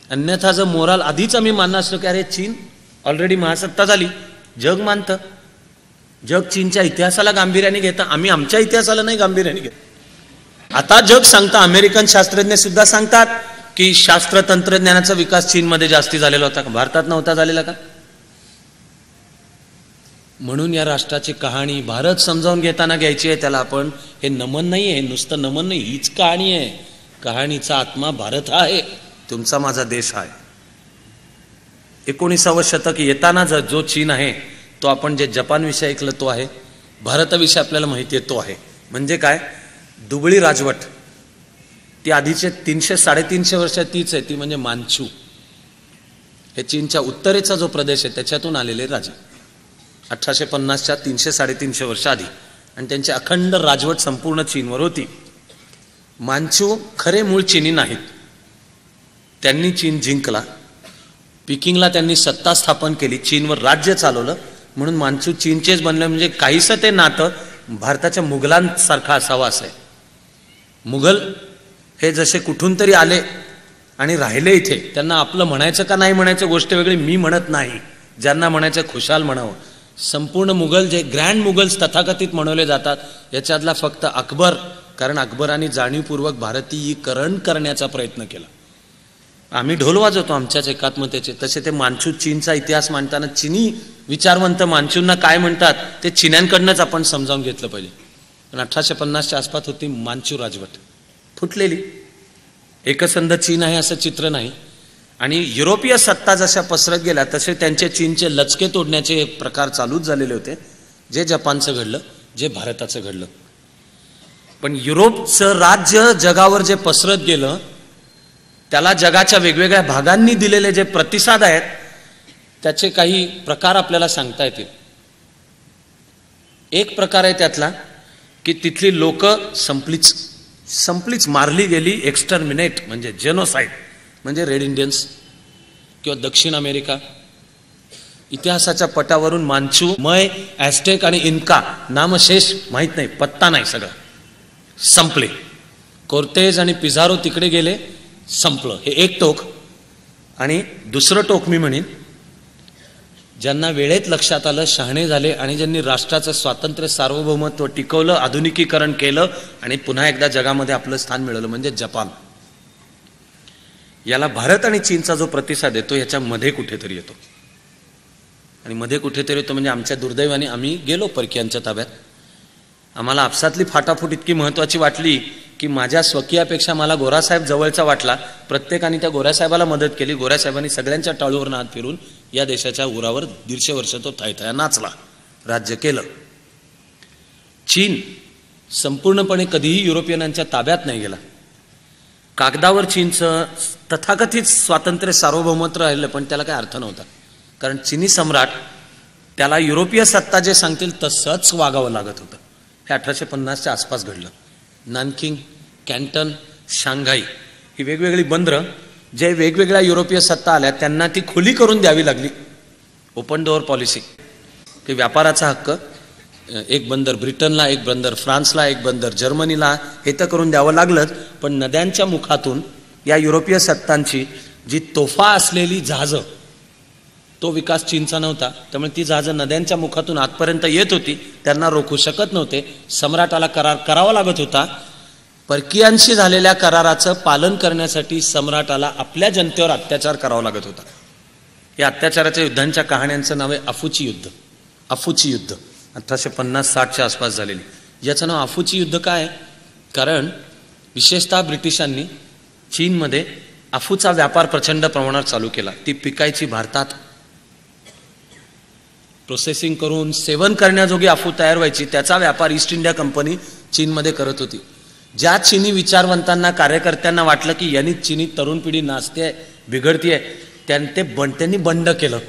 अन्यथा जर मोराल आधीच आम्ही मानणार असलो की अरे चीन ऑलरेडी महासत्ता झाली, जग मानतं, जग चीनच्या इतिहासाला गांभीर्याने घेतं, आम्ही आमच्या इतिहासाला नाही गांभीर्याने घेत. आता जग सांगतं, अमेरिकन शास्त्रज्ञ सुद्धा सांगतात की शास्त्र तंत्रज्ञानाचा विकास चीनमध्ये जास्ती झालेला होता का, भारतात नव्हता झालेला का? म्हणून या राष्ट्राची कहाणी भारत समजावून घेताना घ्यायची आहे. त्याला आपण हे नमन नाही आहे, नुसतं नमन नाही, हीच कहाणी आहे. कहाणीचा आत्मा भारत हा आहे, तुमचा माझा देश आहे. 19वे शतक येताना जो चीन आहे तो आपण जे जपान विषय ऐकलं तो आहे, भारताविषयी आपल्याला माहिती आहे तो आहे. म्हणजे काय, दुबळी राजवट ती आधीचे 300-350 वर्ष तीच आहे, ती म्हणजे मानचू. हे चीनच्या उत्तरेचा जो प्रदेश आहे त्याच्यातून आलेले राजे 1850च्या 300-350 वर्ष आधी, आणि त्यांची अखंड राजवट संपूर्ण चीनवर होती. मानचू खरे मूळ चीनी नाहीत, त्यांनी चीन जिंकला, पिकिंगला त्यांनी सत्ता स्थापन केली, चीनवर राज्य चालवलं, म्हणून मानचू चीनचेच बनले. म्हणजे काहीसं ते नातं भारताच्या मुघलांसारखं असावं असं आहे. मुघल हे जसे कुठून तरी आले आणि राहिले इथे, त्यांना आपलं म्हणायचं का नाही म्हणायचं गोष्ट वेगळी, मी म्हणत नाही, ज्यांना म्हणायचं खुशाल म्हणावं. संपूर्ण मुघल जे ग्रँड मुघल्स तथाकथित म्हणवले जातात याच्यातला फक्त अकबर, कारण अकबराने जाणीवपूर्वक भारतीयीकरण करण्याचा प्रयत्न केला. आम्ही ढोल वाजवतो आमच्याच एकात्मतेचे, तसे ते मानचू चीनचा इतिहास मांडताना चिनी विचारवंत मानचूंना काय म्हणतात ते चिन्यांकडनंच आपण समजावून घेतलं पाहिजे. पण 1850च्या आसपास होती मानचू राजवट फुटलेली. एकसंध चीन आहे असं चित्र नाही. आणि युरोपीय सत्ता जशा पसरत गेल्या तसे त्यांचे चीनचे लचके तोडण्याचे प्रकार चालूच झालेले होते, जे जपानचं घडलं, जे भारताचं घडलं. पण युरोपचं राज्य जगावर जे पसरत गेलं त्याला जगाच्या वेगवेगळ्या भागांनी दिलेले जे प्रतिसाद आहेत त्याचे काही प्रकार आपल्याला सांगता येतील. एक प्रकार आहे त्यातला की तिथली लोक संपलीच मारली गेली, एक्सटर्मिनेट म्हणजे जेनोसाइड, म्हणजे रेड इंडियन्स किंवा दक्षिण अमेरिका. इतिहासाच्या पटावरून मानचू, मय, ॲस्टेक आणि इन्का नामशेष माहीत नाही, पत्ता नाही, सगळं संपले. कोर्तेज आणि पिझारो तिकडे गेले, संपलं. हे एक टोक. आणि दुसरं टोक मी म्हणेन, ज्यांना वेळेत लक्षात आलं, शहाणे झाले आणि ज्यांनी राष्ट्राचं स्वातंत्र्य सार्वभौमत्व टिकवलं, आधुनिकीकरण केलं आणि पुन्हा एकदा जगामध्ये आपलं स्थान मिळवलं, म्हणजे जपान. याला भारत आणि चीनचा जो प्रतिसाद येतो याच्यामध्ये कुठेतरी येतो. आणि मध्ये कुठेतरी येतो म्हणजे आमच्या दुर्दैवाने आम्ही गेलो परकीयांच्या ताब्यात. आम्हाला आपसातली फाटाफूट इतकी महत्त्वाची वाटली की माझ्या स्वकीयापेक्षा मला गोरासाहेब जवळचा वाटला. प्रत्येकाने त्या गोरासाहेबाला मदत केली. गोरासाहेबांनी सगळ्यांच्या टाळूवर हात फिरून या देशाच्या उरावर 150 वर्ष तो थायथाया नाचला, राज्य केलं. चीन संपूर्णपणे कधीही युरोपियनांच्या ताब्यात नाही गेला. कागदावर चीनचं तथाकथित स्वातंत्र्य सार्वभौमत्व राहिलं, पण त्याला काही अर्थ नव्हता, कारण चीनी सम्राट त्याला युरोपीय सत्ता जे सांगतील तसंच वागावं लागत होतं. हे 1850च्या आसपास घडलं. नानकिंग, कॅन्टन, शांघाई ही वेगवेगळी बंदरं जे वेगवेगळ्या युरोपीय सत्ता आल्या त्यांना ती खुली करून द्यावी लागली. ओपन डोअर पॉलिसी, की व्यापाराचा हक्क, एक बंदर ब्रिटनला, एक बंदर फ्रान्सला, एक बंदर जर्मनीला, हे तर करून द्यावं लागलंच. पण नद्यांच्या मुखातून या युरोपीय सत्तांची जी तोफा असलेली जहाजं, तो विकास चीनचा नव्हता, त्यामुळे ती जहाजं नद्यांच्या मुखातून आतपर्यंत येत होती, त्यांना रोखू शकत नव्हते. सम्राटाला करार करावा लागत होता. परकीयांशी झालेल्या कराराचं पालन करण्यासाठी सम्राटाला आपल्या जनतेवर अत्याचार करावा लागत होता. या अत्याचाराच्या युद्धांच्या कहाण्यांचं नाव आहे अफूची युद्ध. अफूची युद्ध 1850-60च्या आसपास झालेली. याचं नाव अफूची युद्ध काय? कारण विशेषतः ब्रिटिशांनी चीनमध्ये अफूचा व्यापार प्रचंड प्रमाणात चालू केला. ती पिकायची भारतात, प्रोसेसिंग करून सेवन करण्याजोगी अफू तयार व्हायची. त्याचा व्यापार ईस्ट इंडिया कंपनी चीनमध्ये करत होती. ज्या चीनी विचारवंतांना, कार्यकर्त्यांना वाटलं की यांनी चीनी तरुण पिढी नाचते, बिघडतीये, त्यांनी बंड केलं.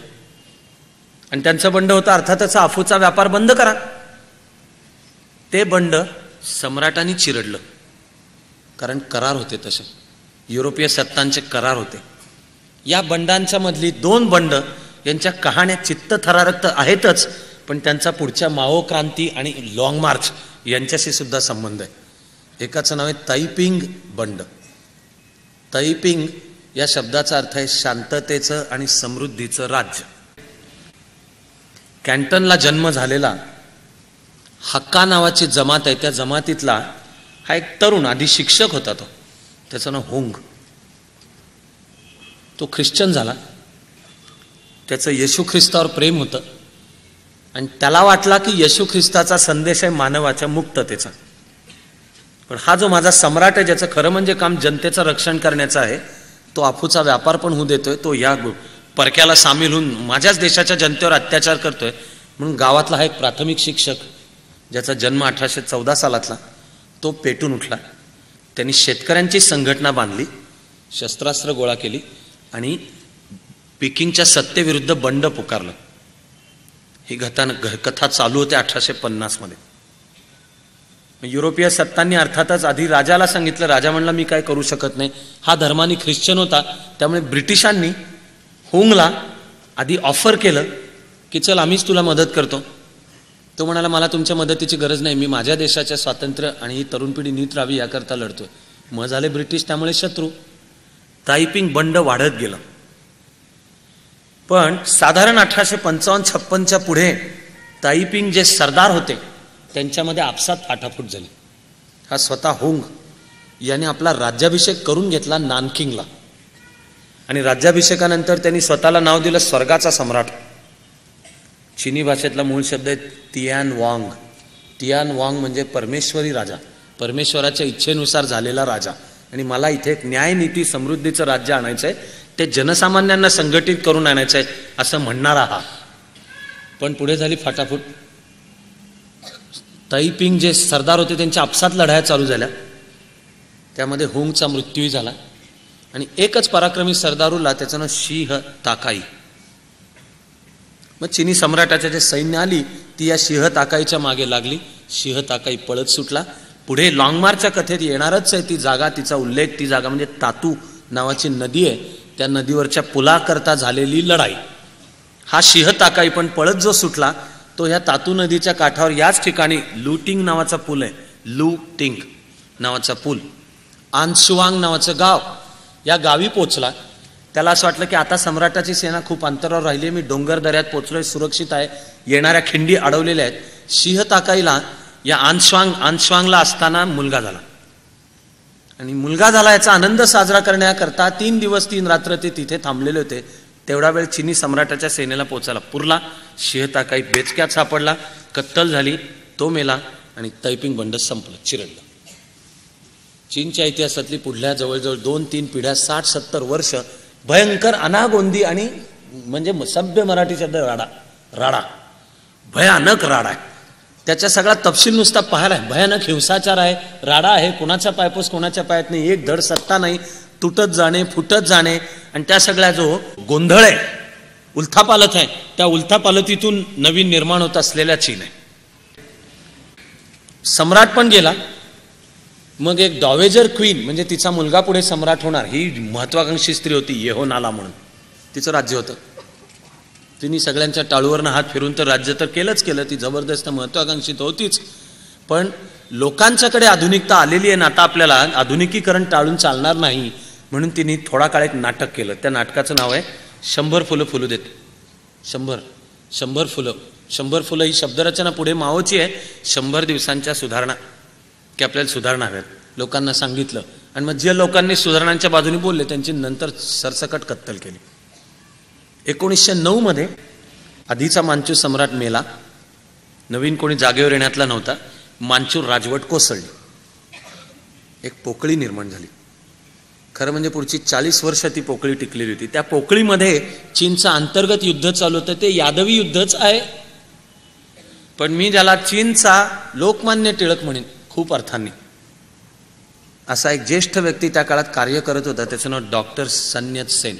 आणि त्यांचं बंड होतं अर्थातच अफूचा व्यापार बंद करा. ते बंड सम्राटांनी चिरडलं, कारण करार होते, तसे युरोपीय सत्तांचे करार होते. या बंडांच्या मधली 2 बंड यांच्या कहाण्या चित्तथरारक आहेतच, पण त्यांचा पुढच्या माओ क्रांती आणि लाँग मार्च यांच्याशी सुद्धा संबंध आहे. एकाचं नाव आहे ताईपिंग बंड. ताईपिंग या शब्दाचा अर्थ आहे शांततेचं आणि समृद्धीचं राज्य. कॅन्टनला जन्म झालेला हक्का नावाची जमात आहे, त्या जमातीतला हा एक तरुण, आधी शिक्षक होता तो, त्याचं नाव होंग. तो ख्रिश्चन झाला. त्याचं येशू ख्रिस्तावर प्रेम होतं आणि त्याला वाटला की येशू ख्रिस्ताचा संदेश आहे मानवाच्या मुक्ततेचा. पण हा जो माझा सम्राट आहे, ज्याचं खरं म्हणजे काम जनतेचं रक्षण करण्याचं आहे, तो अफूचा व्यापार पण होऊ देतोय, तो या परक्याला सामील होऊन माझ्याच देशाच्या जनतेवर अत्याचार करतोय. म्हणून गावातला हा एक प्राथमिक शिक्षक, ज्याचा जन्म 1814 सालातला, तो पेटून उठला. त्यांनी शेतकऱ्यांची संघटना बांधली, शस्त्रास्त्र गोळा केली आणि पिकिंगच्या सत्तेविरुद्ध बंड पुकारलं. ही कथा चालू होते 1850 मध्ये. युरोपीय सत्तांनी अर्थातच आधी राजाला सांगितलं. राजा म्हणला मी काय करू शकत नाही. हा धर्मानी ख्रिश्चन होता, त्यामुळे ब्रिटिशांनी होंगला आधी ऑफर केलं की चल आम्हीच तुला मदत करतो. तो म्हणाला मला तुमच्या मदतीची गरज नाही, मी माझ्या देशाच्या स्वातंत्र्य आणि ही तरुण पिढी नीट राहावी याकरता लढतोय. मग झाले ब्रिटिश, त्यामुळे शत्रू. तायपिंग बंड वाढत गेलं. पण साधारण 1855-56च्या पुढे तायपिंग जे सरदार होते त्यांच्यामध्ये आपसात फाटाफूट झाली. हा स्वतः होंग याने आपला राज्याभिषेक करून घेतला नानकिंगला आणि राज्याभिषेकानंतर त्यांनी स्वतःला नाव दिलं स्वर्गाचा सम्राट. चीनी भाषेतला मूळ शब्द आहे तियान वांग. तियान वांग म्हणजे परमेश्वरी राजा, परमेश्वराच्या इच्छेनुसार झालेला राजा. आणि मला इथे एक न्याय, नीती, समृद्धीचं राज्य आणायचंय, ते जनसामान्यांना संघटित करून आणायचंय असं म्हणणारा हा. पण पुढे झाली फाटाफूट. तायपिंग जे सरदार होते त्यांच्या आपसात लढाया चालू झाल्या. त्यामध्ये होंगचा मृत्यूही झाला आणि एकच पराक्रमी सरदार उरला, त्याचं नाव शिह ताकाई. मग चिनी सम्राटाच्या जे सैन्य आली ती या शिह ताकाईच्या मागे लागली. शिह ताकाई पळत सुटला. पुढे लॉंग मार्चच्या कथेत येणारच आहे ती जागा, तिचा उल्लेख. ती जागा म्हणजे तातू नावाची नदी आहे, त्या नदीवरच्या पुलाकरता झालेली लढाई. हा शिह ताकाई पण पळत जो सुटला तो ह्या तातू नदीच्या काठावर याच ठिकाणी लुटिंग नावाचा पूल आहे, लुटिंग नावाचा पूल, आनशुवांग नावाचं गाव, या गावी पोचला. त्याला असं वाटलं की आता सम्राटाची सेना खूप अंतरावर राहिली आहे, मी डोंगर दऱ्यात पोचलोय, सुरक्षित आहे, येणाऱ्या खिंडी अडवलेल्या आहेत. शिह ताकाईला या आनशुवांगला असताना मुलगा झाला आणि मुलगा झाला याचा आनंद साजरा करण्याकरता 3 दिवस 3 रात्र ते तिथे थांबलेले होते. तेवढा वेळ चिनी सम्राटाच्या सेनेला पोचायला पुरला. शिह ताकाई बेचक्यात सापडला, कत्तल झाली, तो मेला आणि तायपिंग बंड संपलं, चिरडलं. चीनच्या इतिहासातली पुढल्या जवळजवळ 2-3 पिढ्या, 60-70 वर्ष भयंकर अनागोंदी आणि म्हणजे सभ्य मराठी शब्द राडा, भयानक राडा आहे. त्याचा सगळा तपशील नुसता पाहायला आहे. भयानक हिंसाचार आहे, राडा आहे, कोणाचा पायपोस कोणाच्या पायात नाही, एक धड सत्ता नाही, तुटत जाणे, फुटत जाणे. आणि त्या सगळ्या जो गोंधळ आहे, उलथापालथ आहे, त्या उलथापालथीतून नवीन निर्माण होत असलेल्या चीन आहे. सम्राट पण गेला. मग एक डॉवेजर क्वीन म्हणजे तिचा मुलगा पुढे सम्राट होणार, ही महत्वाकांक्षी स्त्री होती, येहोनाला म्हणून. तिचं राज्य होतं. तिने सगळ्यांच्या टाळूवरनं हात फिरून तर राज्य तर केलंच केलं, ती जबरदस्त महत्वाकांक्षी तर होतीच. पण लोकांच्याकडे आधुनिकता आलेली आहे ना, आता आपल्याला आधुनिकीकरण टाळून चालणार नाही, म्हणून तिने थोडा काळ एक नाटक केलं. त्या नाटकाचं नाव आहे 100 फुलं फुलू देत. 100 फुलं. 100 फुलं ही शब्दरचना पुढे माओची आहे. 100 दिवसांच्या सुधारणा की आपल्याला सुधारणा हव्यात, लोकांना सांगितलं. आणि मग जे लोकांनी सुधारणांच्या बाजूने बोलले त्यांची नंतर सरसकट कत्तल केली. 1909 मध्ये आधीचा मांचू सम्राट मेला, नवीन कोणी जागेवर येण्यातला नव्हता. मांचूर राजवट कोसळली, एक पोकळी निर्माण झाली. खरं म्हणजे पुढची 40 वर्ष ती पोकळी टिकलेली होती. त्या पोकळीमध्ये चीनचं अंतर्गत युद्ध चालू होतं, ते यादवी युद्धच आहे. पण मी ज्याला चीनचा लोकमान्य टिळक म्हणेन खूप अर्थांनी, असा एक ज्येष्ठ व्यक्ती त्या काळात कार्य करत होता, त्याचं नाव डॉक्टर सन यत सेन.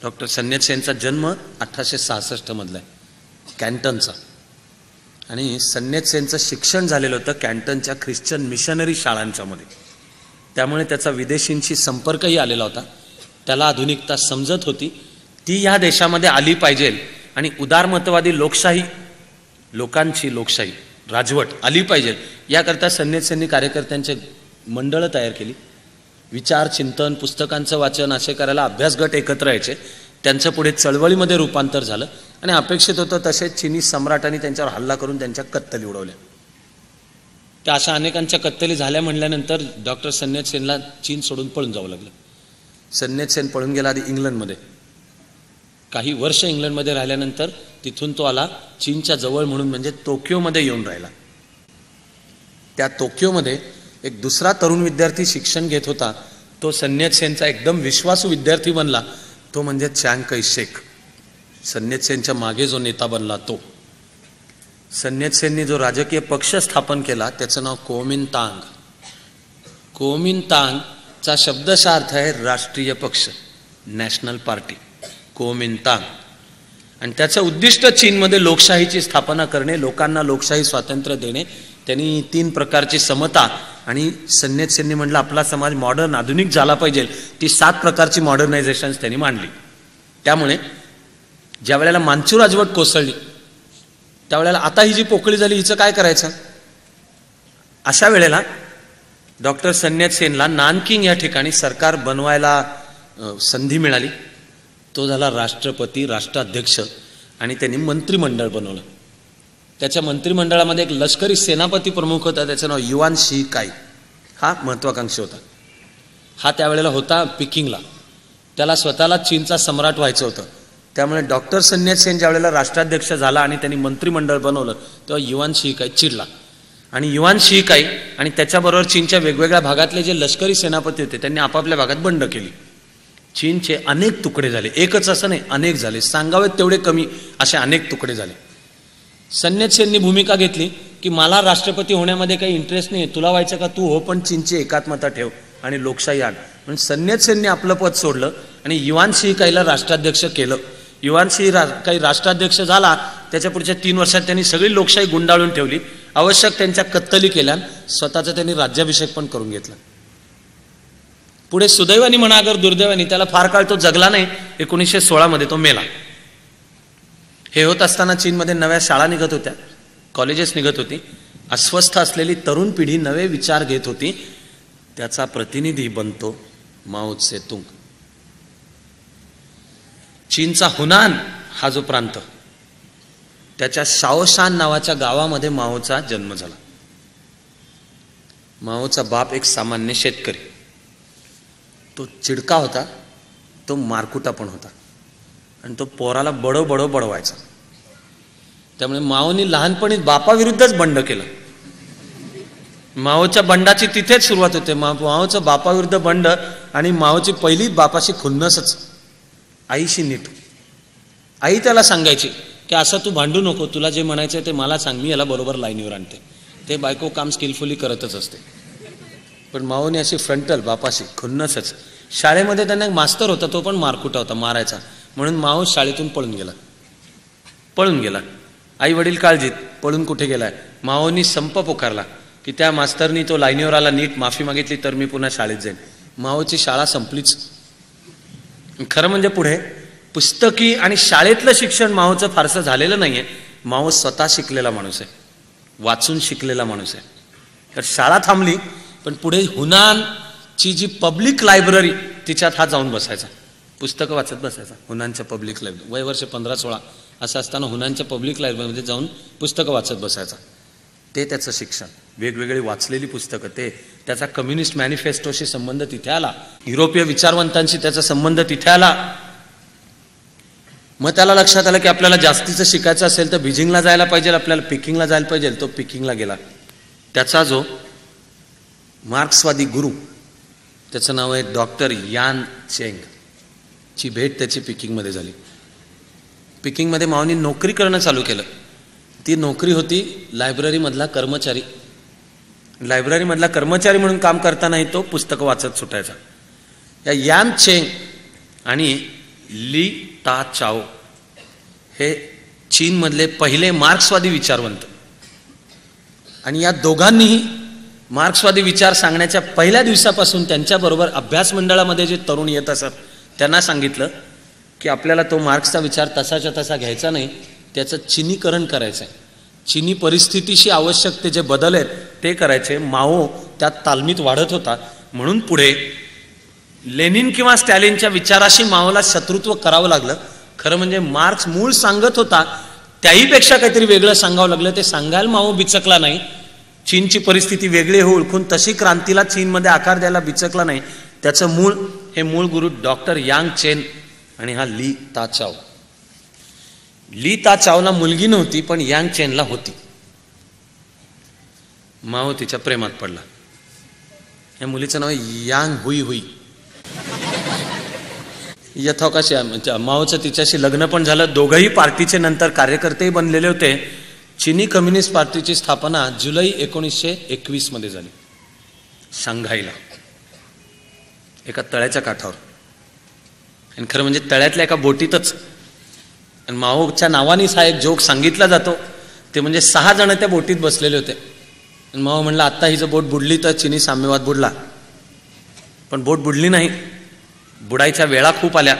डॉक्टर सन यत सेनचा जन्म 1866 मधला आहे, कॅन्टनचा. आणि सन यत सेनचं शिक्षण झालेलं होतं कॅन्टनच्या ख्रिश्चन मिशनरी शाळांच्या मध्ये, त्यामुळे त्याचा विदेशींशी संपर्कही आलेला होता. त्याला आधुनिकता समजत होती, ती ह्या देशामध्ये आली पाहिजे आणि उदारमतवादी लोकशाही, लोकांची लोकशाही राजवट आली पाहिजे, याकरता सन यत सेननी कार्यकर्त्यांचे मंडळं तयार केली. विचार चिंतन पुस्तकांचं वाचन असे करायला अभ्यास गट एकत्र यायचे. त्यांचं पुढे चळवळीमध्ये रूपांतर झालं आणि अपेक्षित होतं तसेच चीनी सम्राटांनी त्यांच्यावर हल्ला करून त्यांच्या कत्तली उडवल्या. त्या अशा अनेकांच्या कत्तली झाल्या म्हणल्यानंतर डॉक्टर सन यात सेनला चीन सोडून पळून जावं लागलं. सन यात सेन पळून गेला आधी इंग्लंडमध्ये. काही वर्ष इंग्लंडमध्ये राहिल्यानंतर तिथून तो आला चीनच्या जवळ म्हणून म्हणजे टोकियोमध्ये येऊन राहिला. त्या टोकियोमध्ये एक दुसरा तरुण विद्यार्थी शिक्षण घेत होता. तो सन यात सेनचा एकदम विश्वासू विद्यार्थी बनला. तो म्हणजे चांग कै शेक. सन यात सेनच्या मागे जो नेता बनला तो. सन यात सेनने जो राजकीय पक्ष स्थापन केला त्याचं नाव कोमिनतांग. कोमिनतांगचा शब्दशः अर्थ आहे राष्ट्रीय पक्ष, नॅशनल पार्टी, कोमिनतांग. आणि त्याचं उद्दिष्ट चीनमध्ये लोकशाहीची स्थापना करणे, लोकांना लोकशाही स्वातंत्र्य देणे. त्यांनी 3 प्रकारची समता आणि सन यात सेनने म्हटलं आपला समाज मॉडर्न आधुनिक झाला पाहिजे. ती 7 प्रकारची मॉडर्नायझेशन्स त्यांनी मांडली. त्यामुळे ज्या वेळेला मांचू राजवट कोसळली त्यावेळेला आता ही जी पोकळी झाली हिचं काय करायचं. अशा वेळेला डॉक्टर सन यात सेनला नानकिंग या ठिकाणी सरकार बनवायला संधी मिळाली. तो झाला राष्ट्रपती, राष्ट्राध्यक्ष आणि त्यांनी मंत्रिमंडळ बनवलं. त्याच्या मंत्रिमंडळामध्ये एक लष्करी सेनापती प्रमुख होता, त्याचं नाव युआन शी काई. हा महत्वाकांक्षी होता. हा त्यावेळेला होता पिकिंगला. त्याला स्वतःला चीनचा सम्राट व्हायचं होतं. त्यामुळे डॉक्टर सन यात सेन ज्या वेळेला राष्ट्राध्यक्ष झाला आणि त्यांनी मंत्रिमंडळ बनवलं तेव्हा युआन शी काई चिडला. आणि युआन शी काई आणि त्याच्याबरोबर चीनच्या वेगवेगळ्या भागातले जे लष्करी सेनापती होते त्यांनी आपापल्या भागात बंड केली. चीनचे अनेक तुकडे झाले. एकच असं नाही, अनेक झाले. सांगावेत तेवढे कमी असे अनेक तुकडे झाले. सन यात सेननी भूमिका घेतली की मला राष्ट्रपती होण्यामध्ये काही इंटरेस्ट नाही, तुला व्हायचं का तू हो, पण चीनची एकात्मता ठेव आणि लोकशाही आण. म्हणून सन यात सेननी आपलं पद सोडलं आणि युआन शी काईला राष्ट्राध्यक्ष केलं. युआन शी काई राष्ट्राध्यक्ष झाला. त्याच्या पुढच्या 3 वर्षात त्यांनी सगळी लोकशाही गुंडाळून ठेवली. आवश्यक त्यांच्या कत्तली केल्या. स्वतःचा त्यांनी राज्याभिषेक पण करून घेतला. पुढे सुदैवानी म्हणा अगर दुर्दैवानी त्याला फार काळ तो जगला नाही. 1916 मध्ये तो मेला. हे होत असताना चीनमध्ये नव्या शाळा निघत होत्या, कॉलेजेस निघत होती. अस्वस्थ असलेली तरुण पिढी नवे विचार घेत होती. त्याचा प्रतिनिधी बनतो माओ त्से तुंग. चीनचा हुनान हा जो प्रांत, त्याच्या शाओशान नावाच्या गावामध्ये माओचा जन्म झाला. माओचा बाप एक सामान्य शेतकरी. तो चिडका होता, तो मारकुटा पण होता आणि तो पोराला बडवायचा. त्यामुळे माओनी लहानपणी बापाविरुद्धच बंड केलं. माओच्या बंडाची तिथेच सुरुवात होते. माओचं बापाविरुद्ध बंड आणि माओची पहिली बापाशी खुन्नसच. आईशी नीट. आई त्याला सांगायची की असं तू भांडू नको, तुला जे म्हणायचं ते मला सांग, मी याला बरोबर लाईनीवर आणते. ते बायको काम स्किलफुली करतच असते. पण माओने अशी फ्रंटल बापाशी खुन्नसच. शाळेमध्ये त्यांना एक मास्तर होता, तो पण मारकुटा होता, मारायचा. म्हणून माओ शाळेतून पळून गेला. आई वडील काळजीत, पळून कुठे गेलाय. माओनी संप पुकारला की त्या मास्तरनी तो लाईनीवर आला, नीट माफी मागितली तर मी पुन्हा शाळेत जाईन. माओची शाळा संपलीच. खरं म्हणजे पुढे पुस्तकी आणि शाळेतलं शिक्षण माओचं फारसं झालेलं नाहीये. माओ स्वतः शिकलेला माणूस आहे, वाचून शिकलेला माणूस आहे. तर शाळा थांबली, पण पुढे हुनानची जी पब्लिक लायब्ररी तिच्यात हा जाऊन बसायचा, पुस्तकं वाचत बसायचा. हुनानच्या पब्लिक लायब्ररी, वय वर्ष 15-16 असं असताना हुनानच्या पब्लिक लायब्ररीमध्ये जाऊन पुस्तकं वाचत बसायचा. ते त्याचं शिक्षण, वेगवेगळी वाचलेली पुस्तकं. त्याचा कम्युनिस्ट मॅनिफेस्टोशी संबंध तिथे आला. युरोपीय विचारवंतांशी त्याचा संबंध तिथे आला. मग त्याला लक्षात आलं की आपल्याला जास्तीचं शिकायचं असेल तर बीजिंगला जायला पाहिजे, आपल्याला पिकिंगला जायला पाहिजे. तो पिकिंगला गेला. त्याचा जो मार्क्सवादी गुरु, त्याचं नाव आहे डॉक्टर यान चेंग, ची भेट त्याची पिकिंगमध्ये झाली. पिकिंगमध्ये माओनी नोकरी करणं चालू केलं. ती नोकरी होती लायब्ररीमधला कर्मचारी. लायब्ररीमधला कर्मचारी म्हणून काम करतानाही तो पुस्तकं वाचत सुटायचा. या यान चेंग आणि ली ता चाओ हे चीनमधले पहिले मार्क्सवादी विचारवंत. आणि या दोघांनीही मार्क्सवादी विचार सांगण्याच्या पहिल्या दिवसापासून त्यांच्याबरोबर अभ्यास मंडळामध्ये जे तरुण येत असत त्यांना सांगितलं की आपल्याला तो मार्क्सचा विचार तसाच्या तसा घ्यायचा नाही, त्याचं चिनीकरण करायचं आहे. चिनी परिस्थितीशी आवश्यक ते जे बदल आहेत ते करायचे. माओ त्यात तालमीत वाढत होता. म्हणून पुढे लेनिन किंवा स्टॅलिनच्या विचाराशी माओला शत्रुत्व करावं लागलं. खरं म्हणजे मार्क्स मूळ सांगत होता त्याहीपेक्षा काहीतरी वेगळं सांगावं लागलं. ते सांगायला माओ बिचकला नाही. चीनची परिस्थिती वेगळी हो ओळखून तशी क्रांतीला चीनमध्ये आकार द्यायला बिचकला नाही. त्याचं मूळ गुरु डॉक्टर यांग चेन आणि हा ली ताचाओ. ली ताचाओला मुलगी नव्हती पण यांग चेनला होती. माओ तिच्या प्रेमात पडला. या मुलीचं नाव यांग हुई हुई. यथावकाशी माओचं तिच्याशी लग्न पण झालं. दोघंही पार्टीचे नंतर कार्यकर्तेही बनलेले होते. चीनी कम्युनिस्ट पार्टीची स्थापना जुलै 1921 मध्ये झाली शांघाईला, एका तळ्याच्या काठावर. आणि खरं म्हणजे तळ्यातल्या एका बोटीतच. आणि माओच्या नावानेच हा एक जोक सांगितला जातो. ते म्हणजे 6 जण त्या बोटीत बसलेले होते. आणि माओ म्हणला आत्ता ही जर बोट बुडली तर चीनी साम्यवाद बुडला. पण बोट बुडली नाही. बुडायच्या वेळा खूप आल्या.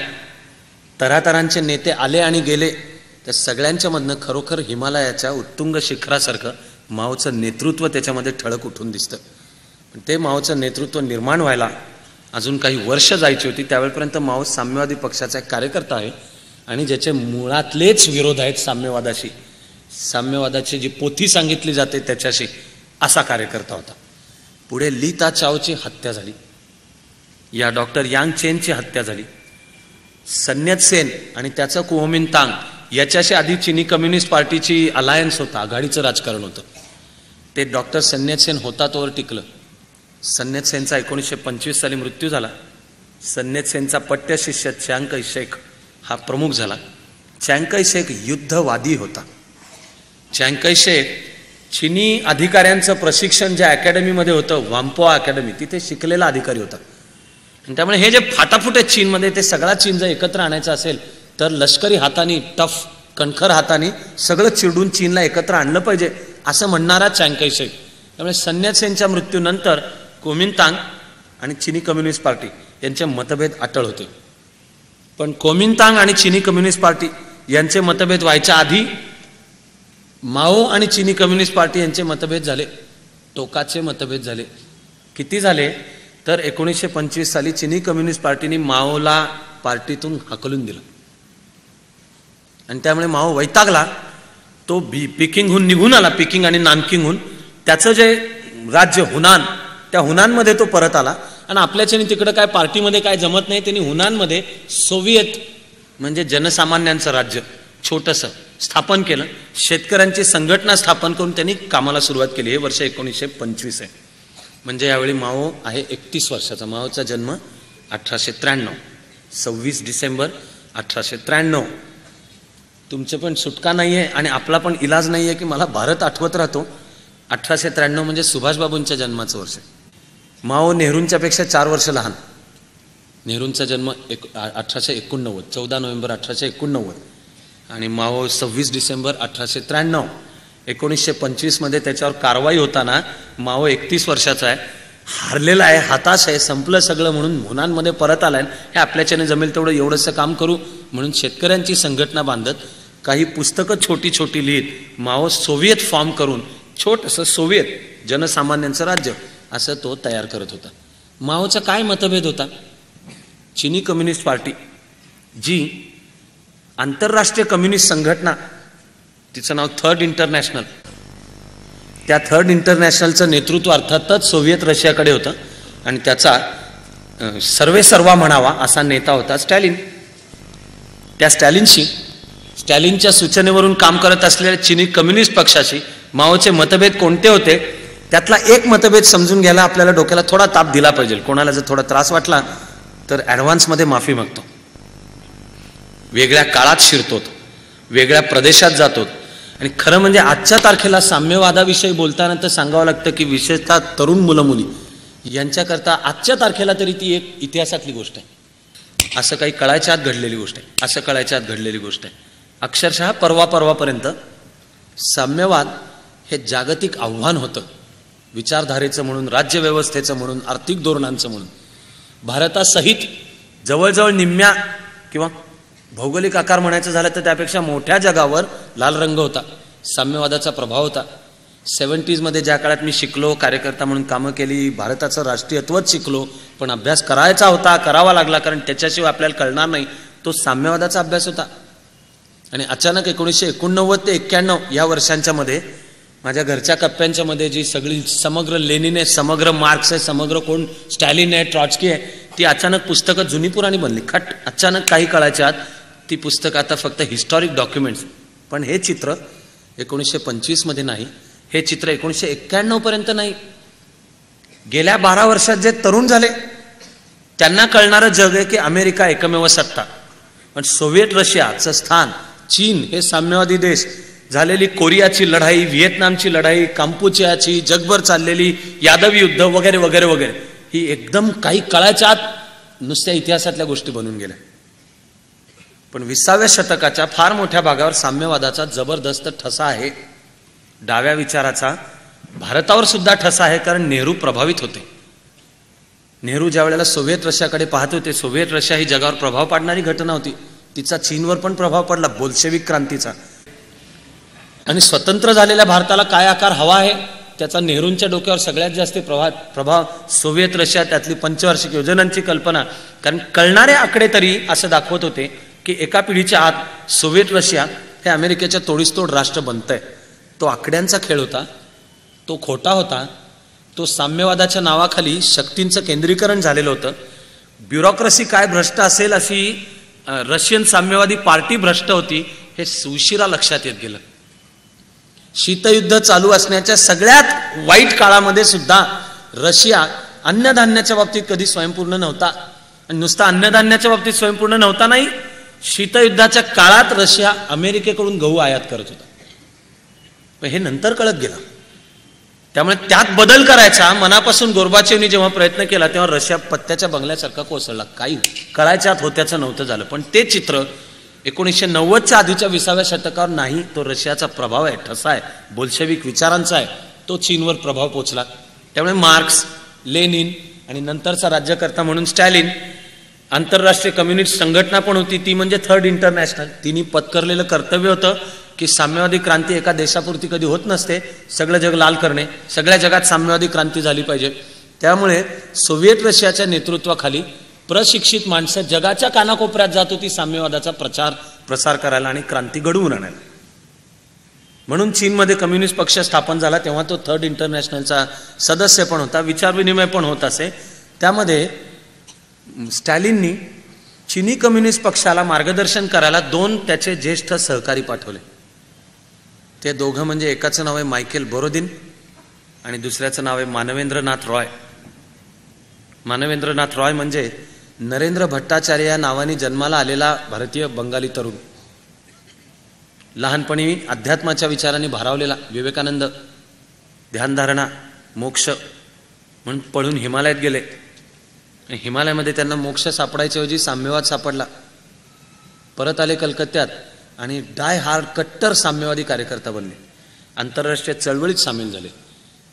तऱ्हातऱ्हांचे नेते आले आणि गेले. त्या सगळ्यांच्या मधनं खरोखर हिमालयाच्या उत्तुंग शिखरासारखं माओचं नेतृत्व त्याच्यामध्ये ठळक उठून दिसतं. पण ते माओचं नेतृत्व निर्माण व्हायला अजून काही वर्ष जायची होती. त्यावेळेपर्यंत माओ साम्यवादी पक्षाचा एक कार्यकर्ता आहे आणि ज्याचे मुळातलेच विरोध आहेत साम्यवादाशी. साम्यवादाची जी पोथी सांगितली जाते त्याच्याशी असा कार्यकर्ता होता. पुढे ली ताचाओची हत्या झाली. या डॉक्टर यांग चेनची हत्या झाली. सन यत सेन आणि त्याचं कुओमिंतांग याच्याशी आधी चीनी कम्युनिस्ट पार्टीची अलायन्स होता, आघाडीचं राजकारण होतं. ते डॉक्टर सन यत सेन होता तोवर टिकलं. सन यत सेनचा 1925 साली मृत्यू झाला. सन यत सेनचा पट्ट्य शिष्य चियांग कै शेक हा प्रमुख झाला. चियांग कै शेक युद्धवादी होता. चियांग कै शेक चीनी अधिकाऱ्यांचं प्रशिक्षण ज्या अकॅडमीमध्ये होतं, वाम्पोआ अकॅडमी, तिथे शिकलेला अधिकारी होता. आणि त्यामुळे हे जे फाटाफूट आहेत चीनमध्ये ते सगळा चीन जर एकत्र आणायचं असेल तर लष्करी हाताने, टफ कणखर हाताने सगळं चिरडून चीनला एकत्र आणलं पाहिजे असं म्हणणारा चियांग कै शेक. त्यामुळे सन यत सेनच्या मृत्यूनंतर कुओमिंतांग आणि चीनी कम्युनिस्ट पार्टी यांचे मतभेद अटळ होते. पण कुओमिंतांग आणि चीनी कम्युनिस्ट पार्टी यांचे मतभेद व्हायच्या आधी माओ आणि चीनी कम्युनिस्ट पार्टी यांचे मतभेद झाले. टोकाचे मतभेद झाले. किती झाले तर 1925 साली चीनी कम्युनिस्ट पार्टीने माओला पार्टीतून हाकलून दिलं. आणि त्यामुळे माओ वैतागला. तो पिकिंगहून निघून आला. पिकिंग आणि नानकिंगहून त्याचं जे राज्य हुनान, त्या हुनानमध्ये तो परत आला. आणि आपल्याच्याने तिकडं काय पार्टीमध्ये काय जमत नाही. त्यांनी हुनानमध्ये सोव्हिएत म्हणजे जनसामान्यांचं राज्य छोटंसं स्थापन केलं. शेतकऱ्यांची संघटना स्थापन करून त्यांनी कामाला सुरुवात केली. हे वर्ष 1925 आहे. म्हणजे यावेळी माओ आहे 31 वर्षाचा. माओचा जन्म 1893, 26 डिसेंबर 1893. तुमचं पण सुटका नाही आहे आणि आपला पण इलाज नाही आहे की मला भारत आठवत राहतो. 1893 म्हणजे सुभाषबाबूंच्या जन्माचं वर्ष. माओ नेहरूंच्या पेक्षा 4 वर्ष लहान. नेहरूंचा जन्म 1889, 14 नोव्हेंबर 1889 आणि माओ 26 डिसेंबर 1893. 1925 मध्ये त्याच्यावर कारवाई होताना माओ 31 वर्षाचा आहे, हारलेला आहे, हताश आहे, संपलं सगळं म्हणून हुनानमध्ये परत आलाय. हे आपल्याच्याने जमेल तेवढं एवढंसं काम करू म्हणून शेतकऱ्यांची संघटना बांधत काही पुस्तकं छोटी छोटी लिहित माओ सोव्हिएत फॉर्म करून छोटंसं सोव्हिएत जनसामान्यांचं राज्य असं तो तयार करत होता. माओचा काय मतभेद होता? चीनी कम्युनिस्ट पार्टी जी आंतरराष्ट्रीय कम्युनिस्ट संघटना, तिचं नाव थर्ड इंटरनॅशनल, त्या थर्ड इंटरनॅशनलचं नेतृत्व अर्थातच सोव्हिएत रशियाकडे होतं आणि त्याचा सर्वेसर्वा म्हणावा असा नेता होता स्टॅलिन. त्या स्टॅलिनच्या सूचनेवरून काम करत असलेल्या चीनी कम्युनिस्ट पक्षाशी माओचे मतभेद कोणते होते? त्यातला एक मतभेद समजून घ्यायला आपल्याला डोक्याला थोडा ताप दिला पाहिजे. कोणाला जर थोडा त्रास वाटला तर ॲडव्हान्समध्ये माफी मागतो. वेगळ्या काळात शिरतो, वेगळ्या प्रदेशात जातो. आणि खरं म्हणजे आजच्या तारखेला साम्यवादाविषयी बोलताना तर सांगावं लागतं की विशेषतः तरुण मुलं मुली यांच्याकरता आजच्या तारखेला तरी ती एक इतिहासातली गोष्ट आहे. असं काही कळायच्या आत घडलेली गोष्ट आहे. असं कळायच्या आत घडलेली गोष्ट आहे. अक्षरशः परवापर्यंत साम्यवाद हे जागतिक आव्हान होतं. विचारधारेचं म्हणून, राज्यव्यवस्थेचं म्हणून, आर्थिक धोरणांचं म्हणून. भारतासहित जवळजवळ निम्म्या किंवा भौगोलिक आकार म्हणायचं झालं तर त्यापेक्षा मोठ्या जगावर लाल रंग होता, साम्यवादाचा प्रभाव होता. 70s मध्ये ज्या काळात मी शिकलो, कार्यकर्ता म्हणून कामं केली, भारताचं राष्ट्रीयत्वच शिकलो, पण अभ्यास करायचा होता, करावा लागला, कारण त्याच्याशिवाय आपल्याला कळणार नाही, तो साम्यवादाचा अभ्यास होता. आणि अचानक 1989 ते 91 या वर्षांच्या मध्ये माझ्या घरच्या कप्प्यांच्या मध्ये जी सगळी समग्र लेनिन आहे, समग्र मार्क्स आहे, समग्र कोण स्टॅलिन आहे, ट्रॉट्स्की आहे, ती अचानक पुस्तकं जुनी पुराणी बनली. खट अचानक काही काळाच्या आत ती पुस्तकं आता फक्त हिस्टॉरिक डॉक्युमेंट्स. पण हे चित्र 1925 मध्ये नाही, हे चित्र 1991 पर्यंत नाही. गेल्या 12 वर्षात जे तरुण झाले त्यांना कळणारं जग आहे की अमेरिका एकमेव सत्ता, पण सोव्हिएट रशियाचं स्थान, चीन हे साम्यवादी देश, झालेली कोरियाची लढाई, व्हिएतनामची लढाई, कांपुचियाची, जगभर चाललेली यादवी युद्ध वगैरे वगैरे वगैरे, ही एकदम काही काळाच्या आत नुसत्या इतिहासातल्या गोष्टी बनून गेल्या. पण 20व्या शतकाच्या फार मोठ्या भागावर साम्यवादाचा जबरदस्त ठसा आहे. डाव्या विचाराचा भारतावर सुद्धा ठसा आहे, कारण नेहरू प्रभावित होते. नेहरू ज्या वेळेला सोव्हिएट रशियाकडे पाहत होते, सोव्हिएट रशिया ही जगावर प्रभाव पाडणारी घटना होती, तिचा चीनवर पण प्रभाव पडला, बोल्शेविक क्रांतीचा. आणि स्वतंत्र झालेल्या भारताला काय आकार हवा आहे त्याचा नेहरूंच्या डोक्यावर सगळ्यात जास्त प्रभाव सोव्हिएट रशिया, त्यातली पंचवार्षिक योजनांची कल्पना. कारण कळणारे आकडे तरी असं दाखवत होते की एका पिढीच्या आत सोव्हिएट रशिया हे अमेरिकेच्या तोडीसतोड राष्ट्र बनतंय. तो आकड्यांचा खेळ होता, तो खोटा होता, तो साम्यवादाच्या नावाखाली शक्तींचं केंद्रीकरण झालेलं होतं. ब्युरोक्रेसी काय भ्रष्ट असेल अशी रशियन साम्यवादी पार्टी भ्रष्ट होती, हे उशिरा लक्षात येत गेलं. शीतयुद्ध चालू असण्याच्या सगळ्यात वाईट काळामध्ये सुद्धा रशिया अन्नधान्याच्या बाबतीत कधी स्वयंपूर्ण नव्हता. आणि नुसता अन्नधान्याच्या बाबतीत स्वयंपूर्ण नव्हता नाही, शीतयुद्धाच्या काळात रशिया अमेरिकेकडून गहू आयात करत होता. पण हे नंतर कळत गेलं. त्यामुळे त्यात बदल करायचा मनापासून गोर्बाचेवनी जेव्हा प्रयत्न केला तेव्हा रशिया पत्त्याच्या बंगल्यासारखा कोसळला. काही कळायच्या आत होत्याचं नव्हतं झालं. पण ते चित्र 1990च्या आधीच्या 20व्या शतकावर नाही, तो रशियाचा प्रभाव आहे, ठसा आहे, बोल्शेविक विचारांचा आहे, तो चीनवर प्रभाव पोचला. त्यामुळे मार्क्स, लेनिन आणि नंतरचा राज्यकर्ता म्हणून स्टॅलिन, आंतरराष्ट्रीय कम्युनिस्ट संघटना पण होती, ती म्हणजे थर्ड इंटरनॅशनल. तिने पत्करलेलं कर्तव्य होतं की साम्यवादी क्रांती एका देशापुरती कधी होत नसते, सगळं जग लाल करणे, सगळ्या जगात साम्यवादी क्रांती झाली पाहिजे. त्यामुळे सोव्हिएट रशियाच्या नेतृत्वाखाली प्रशिक्षित माणसं जगाच्या कानाकोपऱ्यात जात होती साम्यवादाचा प्रसार करायला आणि क्रांती घडवून आणायला. म्हणून चीनमध्ये कम्युनिस्ट पक्ष स्थापन झाला, तेव्हा तो थर्ड इंटरनॅशनलचा सदस्य पण होता, विचारविनिमय पण होत असे. त्यामध्ये स्टॅलिननी चीनी कम्युनिस्ट पक्षाला मार्गदर्शन करायला 2 त्याचे ज्येष्ठ सहकारी पाठवले. ते दोघं म्हणजे एकाचं नाव आहे मायकेल बोरोदिन आणि दुसऱ्याचं नाव आहे मानवेंद्रनाथ रॉय. मानवेंद्रनाथ रॉय म्हणजे नरेंद्र भट्टाचार्य या नावाने जन्माला आलेला भारतीय बंगाली तरुण, लहानपणी अध्यात्माच्या विचारांनी भारावलेला, विवेकानंद, ध्यानधारणा, मोक्ष म्हणून पळून हिमालयात गेले. हिमालयामध्ये त्यांना मोक्ष सापडायच्याऐवजी साम्यवाद सापडला. परत आले कलकत्त्यात आणि डाय हार्ड कट्टर साम्यवादी कार्यकर्ता बनले, आंतरराष्ट्रीय चळवळीत सामील झाले.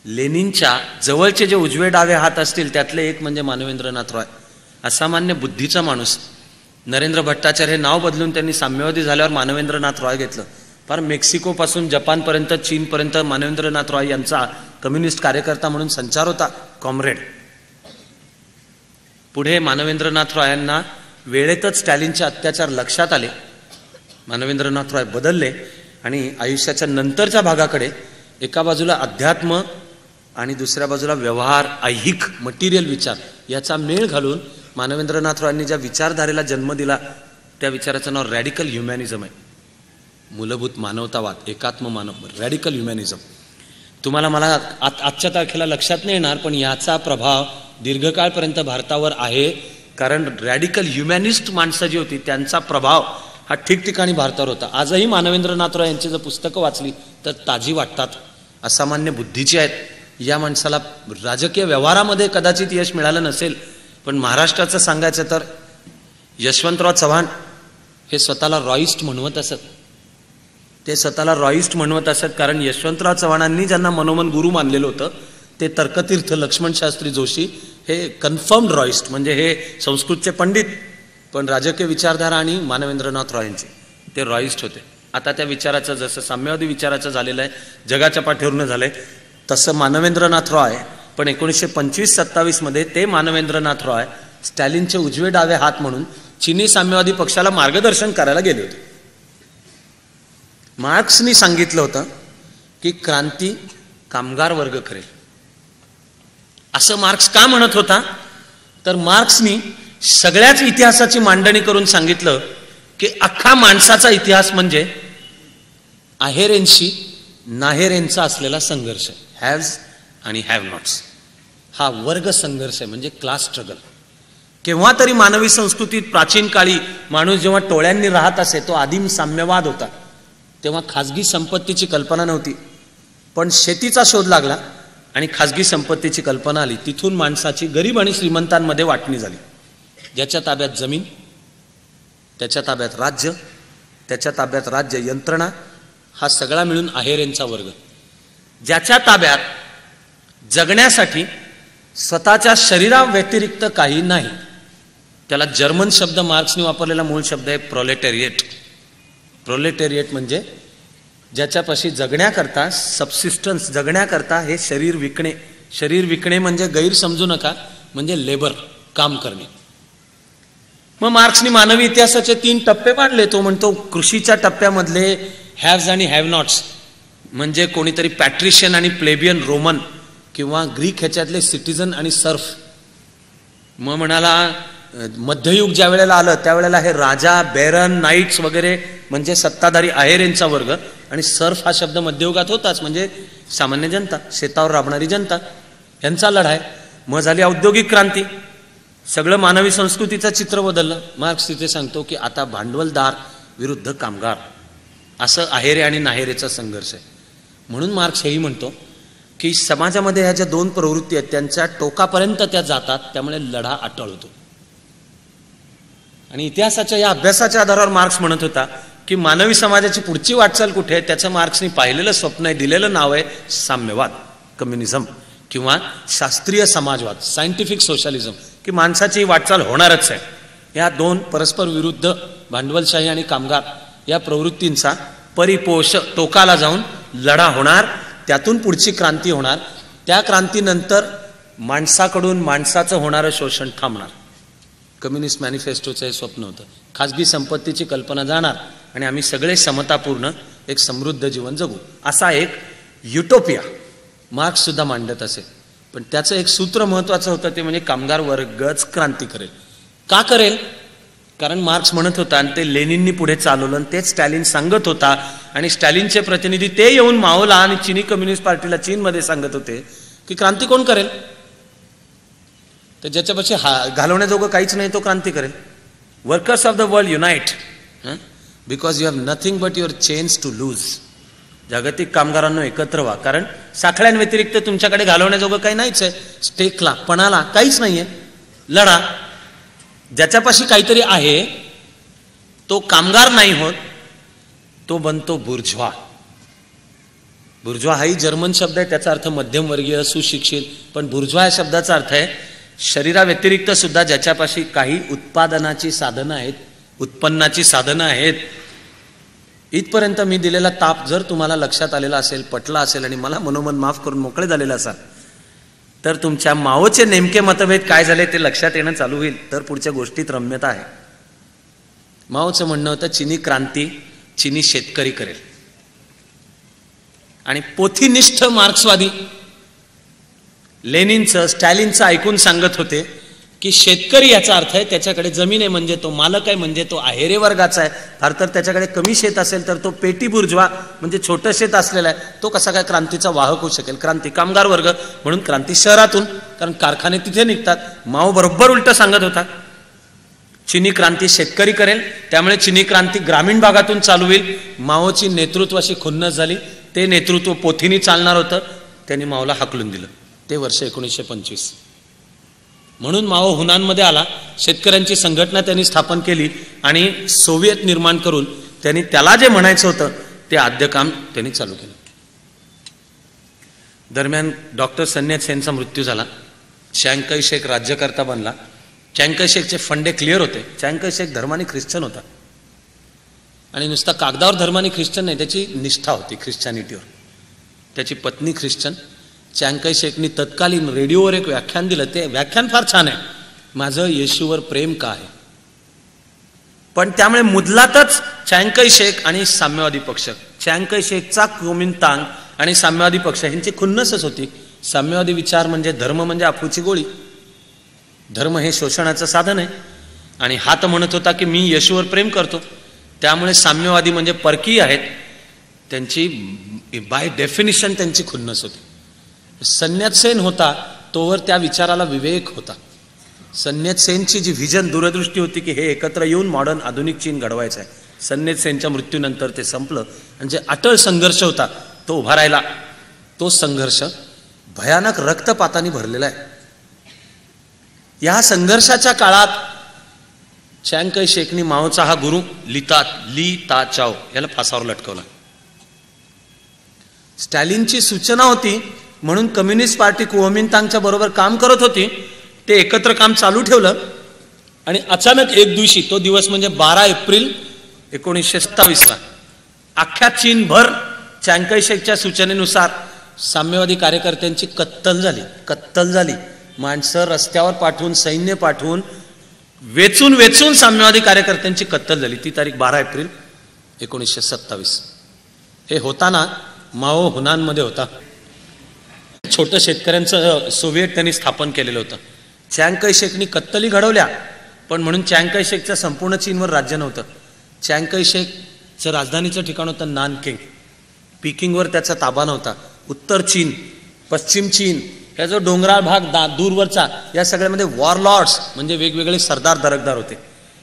लेनिनच्या जवळचे जे उजवे डावे हात असतील त्यातले एक म्हणजे मानवेंद्रनाथ रॉय, असामान्य बुद्धीचा माणूस. नरेंद्र भट्टाचार्य हे नाव बदलून त्यांनी साम्यवादी झाल्यावर मानवेंद्रनाथ रॉय घेतलं. फार मेक्सिकोपासून जपानपर्यंत, चीनपर्यंत मानवेंद्रनाथ रॉय यांचा कम्युनिस्ट कार्यकर्ता म्हणून संचार होता, कॉम्रेड. पुढे मानवेंद्रनाथ रॉयांना वेळेतच स्टॅलिनचे अत्याचार लक्षात आले. मानवेंद्रनाथ रॉय बदलले आणि आयुष्याच्या नंतरच्या भागाकडे एका बाजूला अध्यात्म आणि दुसऱ्या बाजूला व्यवहार, ऐहिक, मटेरियल विचार याचा मेळ घालून मानवेंद्रनाथ रॉयांनी ज्या विचारधारेला जन्म दिला त्या विचाराचं नाव रॅडिकल ह्युमॅनिझम आहे. मूलभूत मानवतावाद, एकात्म मानव, रॅडिकल ह्युमॅनिझम. तुम्हाला मला आजच्या तारखेला लक्षात नाही येणार, पण याचा प्रभाव दीर्घकाळपर्यंत भारतावर आहे. कारण रॅडिकल ह्युमॅनिस्ट माणसं जी होती त्यांचा प्रभाव हा ठिकठिकाणी भारतावर होता. आजही मानवेंद्रनाथ रॉय यांची जर पुस्तकं वाचली तर ताजी वाटतात, असामान्य बुद्धीची आहेत. या माणसाला राजकीय व्यवहारामध्ये कदाचित यश मिळालं नसेल, पण महाराष्ट्राचं सांगायचं तर यशवंतराव चव्हाण हे स्वतःला रॉईस्ट म्हणवत असत. ते स्वतःला रॉईस्ट म्हणवत असत कारण यशवंतराव चव्हाणांनी ज्यांना मनोमन गुरु मानलेलं होतं ते तर्कतीर्थ लक्ष्मण शास्त्री जोशी हे कन्फर्म्ड रॉईस्ट, म्हणजे हे संस्कृतचे पंडित पण राजकीय विचारधारा आणि मानवेंद्रनाथ रॉय यांचे ते रॉईस्ट होते. आता त्या विचाराचं जसं साम्यवादी विचाराचं झालेलं आहे, जगाच्या पाठीवरून झालंय, तसं मानवेंद्रनाथ रॉय पण 1925-27 मध्ये ते मानवेंद्रनाथ रॉय स्टॅलिनचे उजवे डावे हात म्हणून चीनी साम्यवादी पक्षाला मार्गदर्शन करायला गेले होते. मार्क्सनी सांगितलं होतं की क्रांती कामगार वर्ग करेल. असं मार्क्स का म्हणत होता, तर मार्क्सनी सगळ्याच इतिहासाची मांडणी करून सांगितलं की अख्खा माणसाचा इतिहास म्हणजे आहेरेंशी नाहेरेंचा असलेला संघर्ष आहे. हॅव्स आणि हॅव नॉट्स हा वर्ग संघर्ष आहे, म्हणजे क्लास स्ट्रगल. केव्हा तरी मानवी संस्कृतीत प्राचीन काळी माणूस जेव्हा टोळ्यांनी राहत असे तो आदिम साम्यवाद होता. तेव्हा खाजगी संपत्तीची कल्पना नव्हती, पण शेतीचा शोध लागला आणि खाजगी संपत्तीची कल्पना आली. तिथून माणसाची गरीब आणि श्रीमंतांमध्ये वाटणी झाली. ज्याच्या ताब्यात जमीन, त्याच्या ताब्यात राज्य, त्याच्या ताब्यात राज्य यंत्रणा, हा सगळा मिळून आहेरेंचा वर्ग. ज्याच्या ताब्यात जगण्यासाठी स्वतःच्या शरीराव्यतिरिक्त काही नाही, त्याला जर्मन शब्द मार्क्सने वापरलेला मूळ शब्द आहे प्रोलेटेरिएट. प्रोलेटेरिएट म्हणजे ज्याच्यापाशी जगण्याकरता, सबसिस्टन्स जगण्याकरता हे शरीर विकणे. शरीर विकणे म्हणजे गैर समजू नका, म्हणजे लेबर, काम करणे. मग मार्क्सनी मानवी इतिहासाचे 3 टप्पे मांडले. तो म्हणतो कृषीच्या टप्प्यामधले हॅव्स आणि हॅव नॉट्स म्हणजे कोणीतरी पॅट्रिशियन आणि प्लेबियन, रोमन किंवा ग्रीक ह्याच्यातले सिटिझन आणि सर्फ. मग म्हणाला मध्ययुग ज्या वेळेला आलं त्यावेळेला हे राजा, बेरन, नाईट्स वगैरे म्हणजे सत्ताधारी आहेरेंचा वर्ग, आणि सर्फ हा शब्द मध्ययुगात होताच, म्हणजे सामान्य जनता, शेतावर राबणारी जनता, यांचा लढा आहे. मग झाली औद्योगिक क्रांती, सगळं मानवी संस्कृतीचं चित्र बदललं. मार्क्स तिथे सांगतो की आता भांडवलदार विरुद्ध कामगार असं आहेरे आणि नाहेरेचा संघर्ष आहे. म्हणून मार्क्स हेही म्हणतो की समाजामध्ये ह्या ज्या 2 प्रवृत्ती आहेत त्यांच्या टोकापर्यंत त्या जातात, त्यामुळे लढा अटळ होतो. आणि इतिहासाच्या या अभ्यासाच्या आधारावर मार्क्स म्हणत होता की मानवी समाजाची पुढची वाटचाल कुठे आहे, त्याचं मार्क्सनी पाहिलेलं स्वप्न आहे, दिलेलं नाव आहे साम्यवाद, कम्युनिझम किंवा शास्त्रीय समाजवाद, सायंटिफिक सोशलिझम, की माणसाची वाटचाल होणारच आहे. या 2 परस्पर विरुद्ध भांडवलशाही आणि कामगार या प्रवृत्तींचा परिपोष टोकाला जाऊन लढा होणार, त्यातून पुढची क्रांती होणार. त्या क्रांतीनंतर माणसाकडून माणसाचं होणारं शोषण थांबणार. कम्युनिस्ट मॅनिफेस्टोचं हे स्वप्न होतं. खाजगी संपत्तीची कल्पना जाणार आणि आम्ही सगळे समतापूर्ण एक समृद्ध जीवन जगू, असा एक युटोपिया मार्क्स सुद्धा मांडत असे. पण त्याचं एक सूत्र महत्वाचं होतं, ते म्हणजे कामगार वर्गच क्रांती करेल. का करेल? कारण मार्क्स म्हणत होता आणि ते लेनिननी पुढे चालवलं आणि तेच स्टॅलिन सांगत होता. आणि स्टॅलिनचे प्रतिनिधी ते येऊन माओला आणि चीनी कम्युनिस्ट पार्टीला चीनमध्ये सांगत होते की क्रांती कोण करेल? तर ज्याच्यापाशी घालवण्याजोगं काहीच नाही तो क्रांती करेल. Workers of the world unite because you have nothing but your chains to lose. जागतिक कामगारांना एकत्र व्हा, कारण साखळ्यांव्यतिरिक्त तुमच्याकडे घालवण्याजोगं काही नाहीच आहे. स्टेकला, पणाला काहीच नाहीये. लढा. ज्याच्यापाशी काहीतरी आहे तो कामगार नाही होत, तो बनतो बुर्ज्वा. बुर्ज्वा हाही जर्मन शब्द आहे, त्याचा अर्थ मध्यमवर्गीय, सुशिक्षित. पण बुर्ज्वा या शब्दाचा अर्थ आहे शरीराव्यतिरिक्त सुद्धा ज्याच्यापाशी काही उत्पादनाची साधनं आहेत, उत्पन्नाची साधनं आहेत. इथपर्यंत मी दिलेला ताप जर तुम्हाला लक्षात आलेला असेल, पटला असेल आणि मला मनोमन माफ करून मोकळे झालेला असाल, तर तुमच्या माओचे नेमके मतभेद काय झाले ते लक्षात येणं चालू होईल. तर पुढच्या गोष्टीत रम्यता आहे. माओचं म्हणणं होतं चीनी क्रांती चीनी शेतकरी करेल. आणि पोथीनिष्ठ मार्क्सवादी लेनिनचं, स्टॅलिनचं ऐकून सांगत होते की शेतकरी याचा अर्थ आहे त्याच्याकडे जमीन आहे, म्हणजे तो मालक आहे, म्हणजे तो आहेरे वर्गाचा आहे. फार तर त्याच्याकडे कमी शेत असेल तर तो पेटी बुर्ज्वा म्हणजे छोटं शेत असलेला आहे, तो कसा काय क्रांतीचा वाहक होऊ शकेल? क्रांती कामगार वर्ग, म्हणून क्रांती शहरातून, कारण कारखाने तिथे निघतात. माओ बरोबर उलट सांगत होता, चीनी क्रांती शेतकरी करेल, त्यामुळे चीनी क्रांती ग्रामीण भागातून चालू होईल. माओची नेतृत्वाशी खुन्नस झाली. ते नेतृत्व पोथीनी चालणार होतं, त्यांनी माओला हाकलून दिलं. ते वर्ष 1925. म्हणून माओ हुनानमध्ये आला. शेतकऱ्यांची संघटना त्यांनी स्थापन केली आणि सोव्हिएत निर्माण करून त्यांनी त्याला जे म्हणायचं होतं ते आद्य काम त्यांनी चालू केलं. दरम्यान डॉक्टर सन्यात सेनचा मृत्यू झाला. चियांग काय शेक राज्यकर्ता बनला. चियांग काय शेकचे फंडे क्लिअर होते. चियांग काय शेक धर्माने ख्रिश्चन होता. आणि नुसता कागदावर धर्माने ख्रिश्चन नाही, त्याची निष्ठा होती ख्रिश्चॅनिटीवर. त्याची पत्नी ख्रिश्चन. चियांग काय शेकनी तत्कालीन रेडिओवर एक व्याख्यान दिलं. ते व्याख्यान फार छान आहे, माझं येशूवर प्रेम का आहे. पण त्यामुळे मुदलातच चियांग काय शेक आणि साम्यवादी पक्ष, चियांग काय शेकचा कुओमिंतांग आणि साम्यवादी पक्ष ह्यांची खुन्नसच होती. साम्यवादी विचार म्हणजे धर्म म्हणजे अफूची गोळी, धर्म हे शोषणाचं साधन आहे. आणि हा तर म्हणत होता की मी येशूवर प्रेम करतो, त्यामुळे साम्यवादी म्हणजे परकीय आहेत, त्यांची बाय डेफिनिशन त्यांची खुन्नस होती. सन्यात सेन होता तोवर त्या विचाराला विवेक होता. सन्यात सेनची जी व्हिजन, दूरदृष्टी होती की हे एकत्र येऊन मॉडर्न आधुनिक चीन घडवायचं आहे. सन्यात सेनच्या मृत्यूनंतर ते संपलं आणि जे अटळ संघर्ष होता तो उभा राहिला. तो संघर्ष भयानक रक्तपाताने भरलेला आहे. या संघर्षाच्या काळात चियांग काय शेकनी माओचा हा गुरु ली ता चाओ याला फासावर लटकवला. स्टॅलिनची सूचना होती म्हणून कम्युनिस्ट पार्टी कुओमिंतांगच्या बरोबर काम करत होती. ते एकत्र काम चालू ठेवलं आणि अचानक एक दिवशी, तो दिवस म्हणजे 12 एप्रिल 1927 अख्ख्या चीनभर चियांग काय शेकच्या सूचनेनुसार साम्यवादी कार्यकर्त्यांची कत्तल झाली. माणसं रस्त्यावर पाठवून, सैन्य पाठवून वेचून साम्यवादी कार्यकर्त्यांची कत्तल झाली. ती तारीख 12 एप्रिल 1927. हे होताना माओ हुनानमध्ये होता. छोटं शेतकऱ्यांचं सोव्हिएट त्यांनी स्थापन केलेलं होतं. चियांग काय शेकनी कत्तली घडवल्या, पण म्हणून चियांग काय शेकचं संपूर्ण चीनवर राज्य नव्हतं. चियांग काय शेकचं राजधानीचं ठिकाण होतं नानकिंग. पिकिंगवर त्याचा ताबा नव्हता. उत्तर चीन, पश्चिम चीन, ह्या जो डोंगराळ भाग दूरवरचा, या सगळ्यामध्ये वॉरलॉर्ड्स म्हणजे वेगवेगळे सरदार दरकदार होते.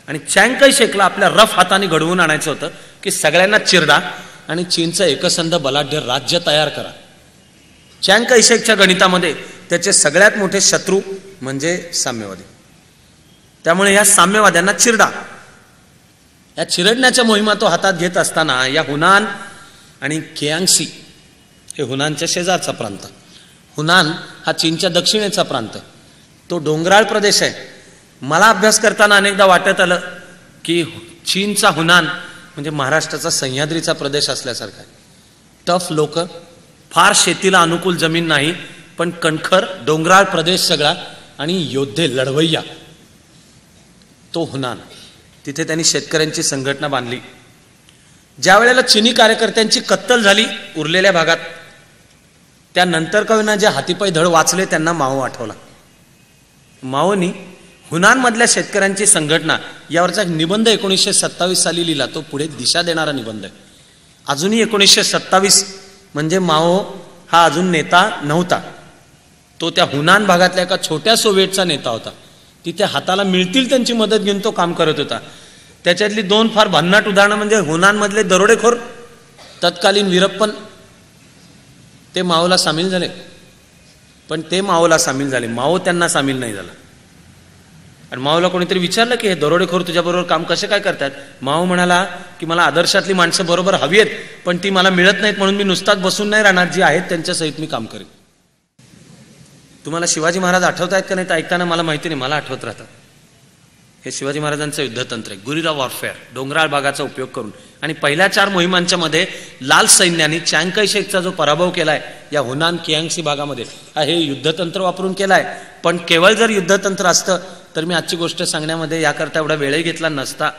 आणि चियांग काय शेकला आपल्या रफ हाताने घडवून आणायचं होतं की सगळ्यांना चिरडा आणि चीनचं एकसंध बलाढ्य राज्य तयार करा. चियांग काय शेकच्या गणितामध्ये त्याचे सगळ्यात मोठे शत्रू म्हणजे साम्यवादी. त्यामुळे या साम्यवाद्यांना चिरडा, या चिरडण्याच्या मोहिमा तो हातात घेत असताना या हुनान आणि कियांगसी, हे हुनानच्या शेजारचा प्रांत. हुनान हा चीनच्या दक्षिणेचा प्रांत, तो डोंगराळ प्रदेश आहे. मला अभ्यास करताना अनेकदा वाटत आलं की चीनचा हुनान म्हणजे महाराष्ट्राचा सह्याद्रीचा प्रदेश असल्यासारखा आहे. टफ लोक, फार शेतीला अनुकूल जमीन नाही, पण कणखर डोंगराळ प्रदेश सगळा आणि योद्धे, लढवय्या, तो हुनान. तिथे त्यांनी शेतकऱ्यांची संघटना बांधली. ज्या वेळेला चीनी कार्यकर्त्यांची कत्तल झाली उरलेल्या भागात, त्यानंतर कविना जे हातीपायी धड वाचले त्यांना माओ आठवला. माओनी हुनानमधल्या शेतकऱ्यांची संघटना यावरचा एक निबंध 1927 साली लिहिला. तो पुढे दिशा देणारा निबंध आहे. अजूनही 1927 म्हणजे माओ हा अजून नेता नव्हता. तो त्या हुनान भागातल्या एका छोट्या सोव्हिएटचा नेता होता. तिथे हाताला मिळतील त्यांची मदत घेऊन तो काम करत होता. त्याच्यातली 2 फार भन्नाट उदाहरणं म्हणजे हुनानमधले दरोडेखोर तत्कालीन वीरप्पन, ते माओला सामील झाले, पण ते माओला सामील झाले, माओ त्यांना सामील नाही झाला. आणि माओला कोणीतरी विचारलं की हे दरोडेखोर तुझ्याबरोबर काम कसे काय करतात. माओ म्हणाला की मला आदर्शातली माणसं बरोबर हवी आहेत, पण ती मला मिळत नाहीत, म्हणून मी नुसताच बसून नाही राहणार, जी आहेत त्यांच्यासहित मी काम करेन. तुम्हाला शिवाजी महाराज आठवत आहेत का नाही तर ऐकताना मला माहिती नाही, मला आठवत राहतात. हे शिवाजी महाराजांचं युद्धतंत्र आहे, गुरिला वॉरफेअर, डोंगराळ भागाचा उपयोग करून. आणि पहिल्या 4 मोहिमांच्या मध्ये लाल सैन्याने चियांग काय शेकचा जो पराभव केलाय या हुनान कियांगसी भागामध्ये, हा हे युद्धतंत्र वापरून केलाय. पण केवळ जर युद्धतंत्र असतं तर मी आजची गोष्ट सांगण्यामध्ये याकरता एवढा वेळही घेतला नसता.